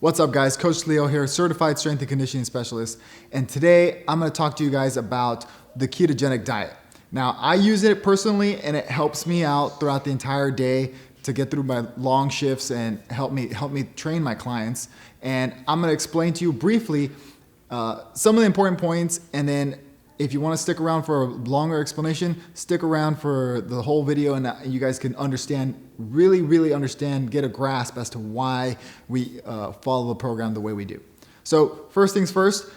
What's up guys, Coach Leo here, certified strength and conditioning specialist. And today I'm gonna talk to you guys about the ketogenic diet. Now I use it personally and it helps me out throughout the entire day to get through my long shifts and help me train my clients. And I'm gonna explain to you briefly some of the important points, and then if you want to stick around for a longer explanation, stick around for the whole video and you guys can understand, really understand, get a grasp as to why we follow the program the way we do. So first things first,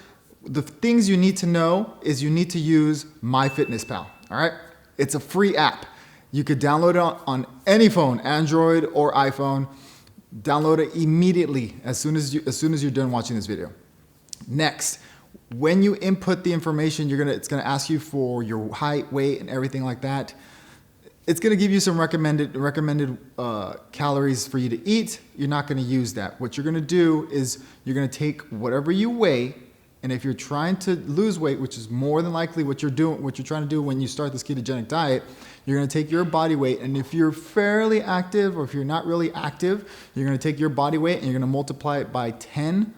the things you need to know is you need to use MyFitnessPal, all right? It's a free app. You could download it on any phone, Android or iPhone. Download it immediately as soon as you're done watching this video. Next, when you input the information, it's gonna ask you for your height, weight, and everything like that. It's gonna give you some recommended calories for you to eat. You're not gonna use that. What you're gonna do is you're gonna take whatever you weigh, and if you're trying to lose weight, which is more than likely what you're trying to do when you start this ketogenic diet, you're gonna take your body weight, and if you're fairly active or if you're not really active, you're gonna take your body weight and you're gonna multiply it by 10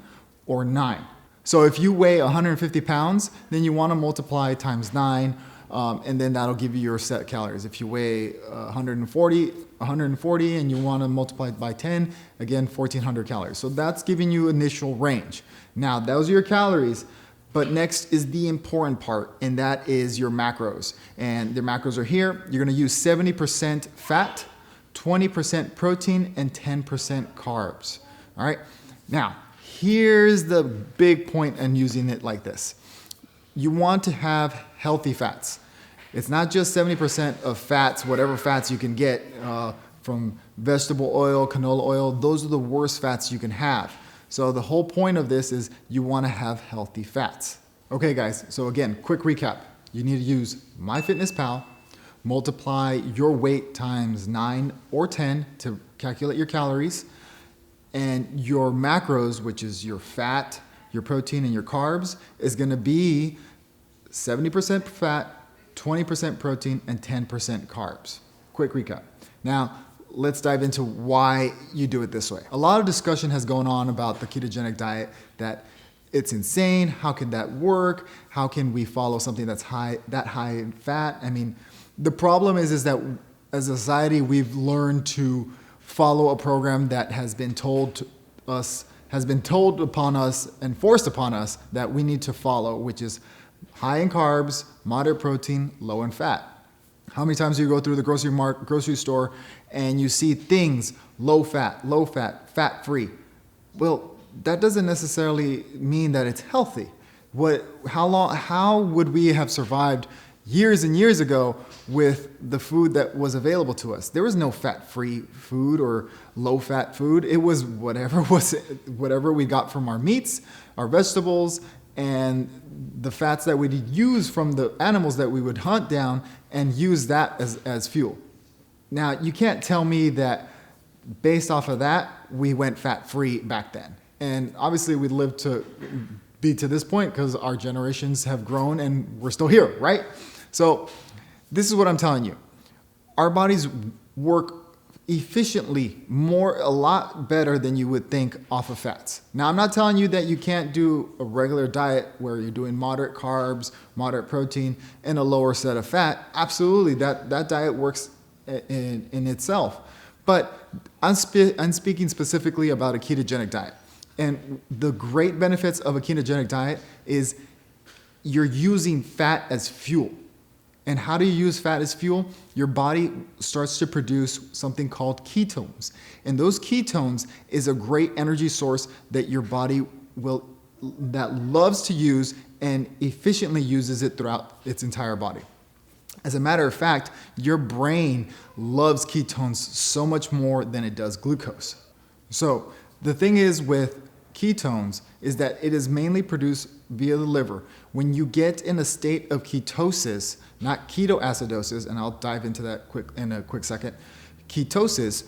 or 9. So if you weigh 150 pounds, then you want to multiply times 9, and then that'll give you your set calories. If you weigh 140 and you want to multiply it by 10, again, 1,400 calories. So that's giving you initial range. Now, those are your calories, but next is the important part, and that is your macros. And the macros are here. You're going to use 70% fat, 20% protein, and 10% carbs. All right? Now, here's the big point in using it like this. You want to have healthy fats. It's not just 70% of fats, whatever fats you can get from vegetable oil, canola oil. Those are the worst fats you can have. So the whole point of this is you want to have healthy fats. Okay guys, so again, quick recap. You need to use MyFitnessPal, multiply your weight times 9 or 10 to calculate your calories, and your macros, which is your fat, your protein, and your carbs, is gonna be 70% fat, 20% protein, and 10% carbs. Quick recap. Now, let's dive into why you do it this way. A lot of discussion has gone on about the ketogenic diet, that it's insane, how can that work? How can we follow something that's high in fat? I mean, the problem is that as a society, we've learned to follow a program that has been told upon us and forced upon us that we need to follow, which is high in carbs, moderate protein, low in fat. How many times do you go through the grocery store and you see things low fat, fat-free? Well, that doesn't necessarily mean that it's healthy. How would we have survived years and years ago with the food that was available to us? There was no fat-free food or low-fat food. It was whatever we got from our meats, our vegetables, and the fats that we'd use from the animals that we would hunt down and use that as fuel. Now, you can't tell me that based off of that, we went fat-free back then. And obviously we lived to be to this point because our generations have grown and we're still here, right? So this is what I'm telling you. Our bodies work efficiently, a lot better than you would think off of fats. Now, I'm not telling you that you can't do a regular diet where you're doing moderate carbs, moderate protein, and a lower set of fat. Absolutely, that diet works in itself. But I'm speaking specifically about a ketogenic diet. And the great benefits of a ketogenic diet is you're using fat as fuel. And how do you use fat as fuel? Your body starts to produce something called ketones. And those ketones is a great energy source that your body loves to use and efficiently uses it throughout its entire body. As a matter of fact, your brain loves ketones so much more than it does glucose. So the thing is with ketones is that it is mainly produced via the liver. When you get in a state of ketosis, not ketoacidosis, and I'll dive into that in a quick second, ketosis,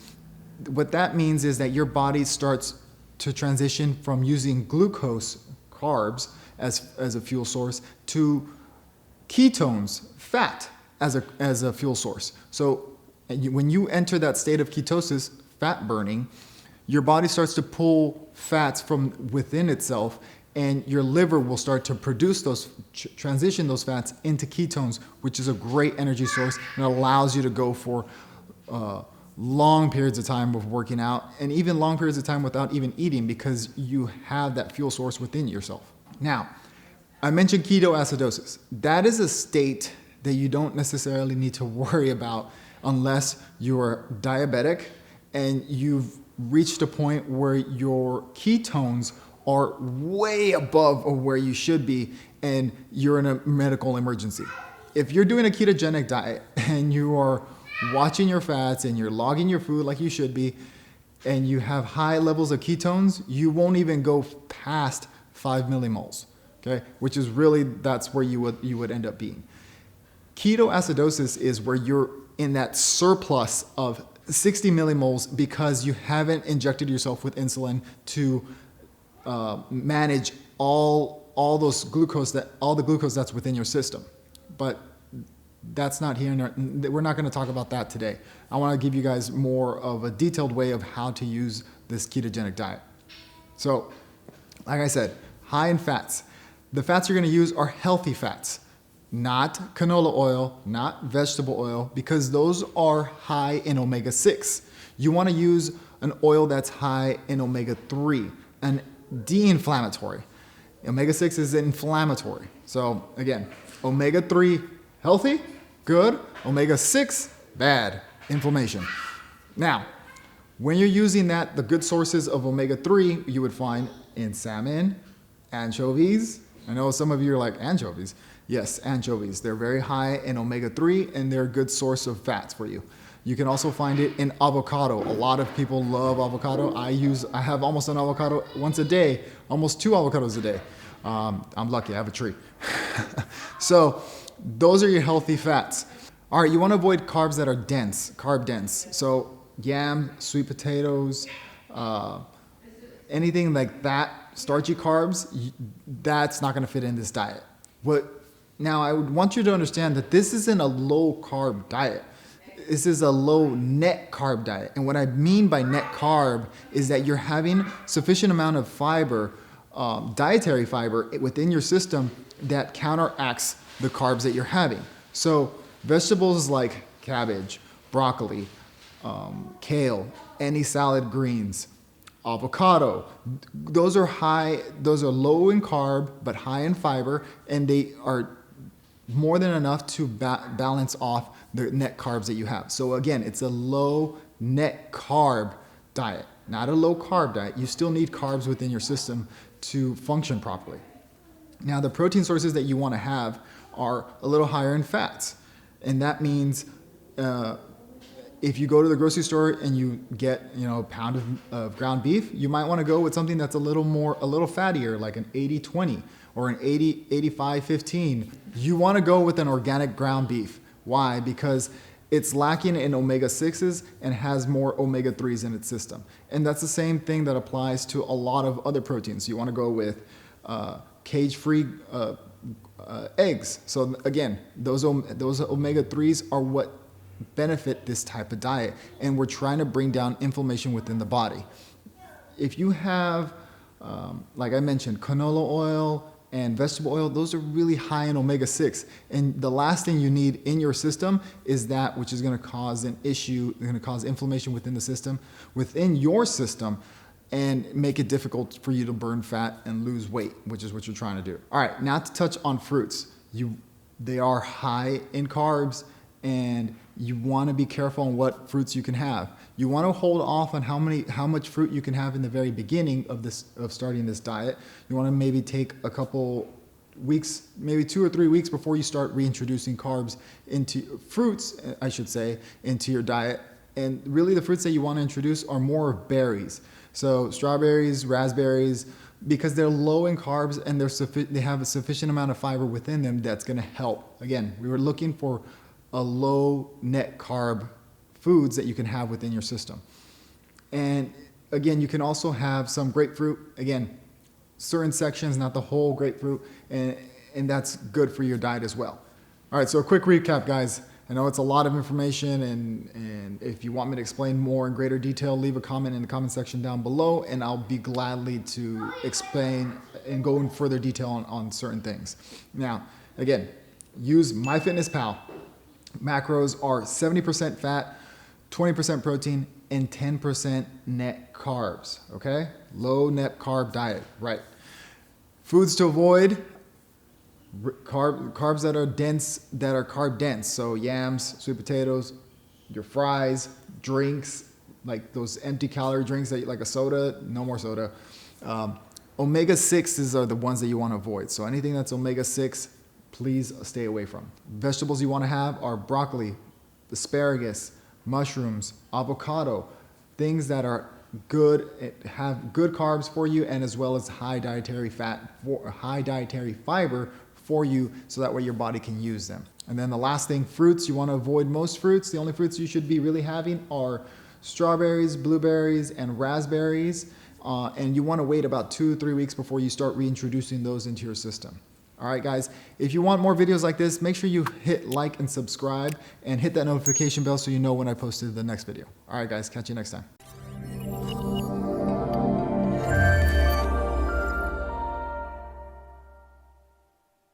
what that means is that your body starts to transition from using glucose, carbs, as a fuel source to ketones, fat, as a fuel source. So when you enter that state of ketosis, fat burning, your body starts to pull fats from within itself, and your liver will start to produce those, transition those fats into ketones, which is a great energy source and allows you to go for long periods of time of working out, and even long periods of time without even eating, because you have that fuel source within yourself. Now, I mentioned ketoacidosis. That is a state that you don't necessarily need to worry about unless you're diabetic and you've reached a point where your ketones are way above of where you should be and you're in a medical emergency. If you're doing a ketogenic diet and you are watching your fats and you're logging your food like you should be, and you have high levels of ketones, you won't even go past 5 millimoles, okay? Which is really, that's where you would end up being. Ketoacidosis is where you're in that surplus of 60 millimoles because you haven't injected yourself with insulin to manage all the glucose that's within your system. But that's not here. We're not going to talk about that today. I want to give you guys more of a detailed way of how to use this ketogenic diet. So, like I said, high in fats. The fats you're going to use are healthy fats, not canola oil, not vegetable oil, because those are high in omega-6. You want to use an oil that's high in omega-3, an de-inflammatory. Omega-6 is inflammatory. So again, omega-3, healthy, good. Omega-6, bad, inflammation. Now, when you're using that, the good sources of omega-3 you would find in salmon, anchovies. I know some of you are like, anchovies? Yes, anchovies. They're very high in omega-3 and they're a good source of fats for you. You can also find it in avocado. A lot of people love avocado. I have almost an avocado once a day, almost 2 avocados a day. I'm lucky, I have a tree. So those are your healthy fats. All right, you want to avoid carbs that are dense, carb dense. So yam, sweet potatoes, anything like that, starchy carbs, that's not going to fit in this diet. Now, I would want you to understand that this isn't a low carb diet. This is a low net carb diet. And what I mean by net carb is that you're having sufficient amount of fiber, dietary fiber within your system that counteracts the carbs that you're having. So vegetables like cabbage, broccoli, kale, any salad greens, avocado, those are low in carb but high in fiber, and they are more than enough to balance off the net carbs that you have. So again, it's a low net carb diet, not a low carb diet. You still need carbs within your system to function properly. Now, the protein sources that you want to have are a little higher in fats. And that means if you go to the grocery store and you get a pound of ground beef, you might want to go with something that's a little fattier, like an 80-20 or an 80-85-15. You want to go with an organic ground beef. Why? Because it's lacking in omega-6s and has more omega-3s in its system. And that's the same thing that applies to a lot of other proteins. You want to go with cage-free eggs. So again, those omega-3s are what benefit this type of diet. And we're trying to bring down inflammation within the body. If you have, like I mentioned, canola oil and vegetable oil, those are really high in omega-6. And the last thing you need in your system is that which is going to cause an issue, going to cause inflammation within the system, within your system, and make it difficult for you to burn fat and lose weight, which is what you're trying to do. All right, now to touch on fruits. They are high in carbs, and you want to be careful on what fruits you can have. You want to hold off on how much fruit you can have in the very beginning of starting this diet. You want to maybe take a couple weeks, maybe 2 or 3 weeks before you start reintroducing carbs into fruits, I should say, into your diet. And really the fruits that you want to introduce are more of berries. So strawberries, raspberries, because they're low in carbs and they have a sufficient amount of fiber within them that's going to help. Again, we were looking for a low net carb foods that you can have within your system. And again, you can also have some grapefruit. Again, certain sections, not the whole grapefruit, and that's good for your diet as well. All right, so a quick recap, guys. I know it's a lot of information, and if you want me to explain more in greater detail, leave a comment in the comment section down below, and I'll be gladly to explain and go in further detail on certain things. Now, again, use MyFitnessPal. Macros are 70% fat, 20% protein, and 10% net carbs, okay? Low net carb diet, right? Foods to avoid, carbs that are carb dense. So yams, sweet potatoes, your fries, drinks, like those empty calorie drinks that like a soda, no more soda. Omega-6s are the ones that you want to avoid. So anything that's omega-6, please stay away from. Vegetables you want to have are broccoli, asparagus, mushrooms, avocado, things that are good, have good carbs for you, and as well as high dietary fiber for you, so that way your body can use them. And then the last thing, fruits. You want to avoid most fruits. The only fruits you should be really having are strawberries, blueberries, and raspberries. And you want to wait about 2-3 weeks before you start reintroducing those into your system. All right, guys, if you want more videos like this, make sure you hit like and subscribe and hit that notification bell so you know when I posted the next video. All right, guys, catch you next time.